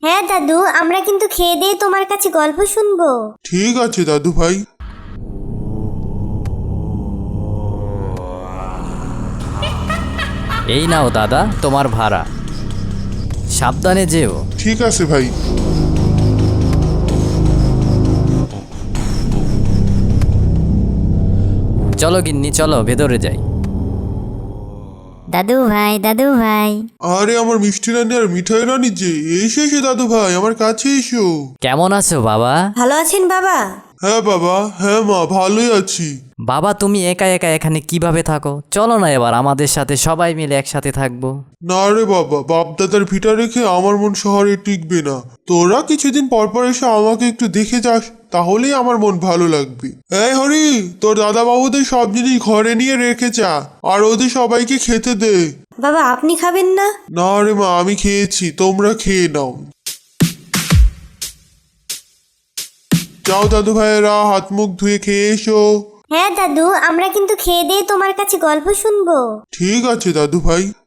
হ্যাঁ দাদু, আমরা কিন্তু খেয়ে দিয়ে তোমার কাছে গল্প শুনবো। ঠিক আছে দাদু ভাই। এই নাও দাদা তোমার ভাড়া, সাবধানে যেও। ঠিক আছে ভাই। চলো গিন্নি, চলো ভেতরে যাই। দাদু ভাই, দাদু ভাই। আরে আমার মিষ্টি রানী আর মিঠাই রানী যে, এসো এসো দাদু ভাই, আমার কাছে এসো। কেমন আছো বাবা? ভালো আছেন বাবা? হ্যাঁ বাবা, হ্যাঁ মা, ভালোই আছি। বাবা তুমি একা একা এখানে কিভাবে থাকো? চলো না এবার আমাদের সাথে সবাই মিলে একসাথে থাকবো। না রে বাবা, বাপ দাদার ভিটা রেখে আমার মন শহরে টিকবে না। তোরা কিছুদিন পর পর এসে আমাকে একটু দেখে যাস, তাহলেই আমার মন ভালো লাগবে। এই হরি, তোর দাদা বাবুদের সব জিনিস ঘরে নিয়ে রেখে যা, আর ওদের সবাইকে খেতে দে। বাবা আপনি খাবেন না? না রে মা, আমি খেয়েছি, তোমরা খেয়ে নাও। যাও দাদু ভাইয়েরা, হাত মুখ ধুয়ে খেয়ে এসো। হ্যাঁ দাদু, আমরা কিন্তু খেয়ে দিয়ে তোমার কাছে গল্প শুনবো। ঠিক আছে দাদু ভাই।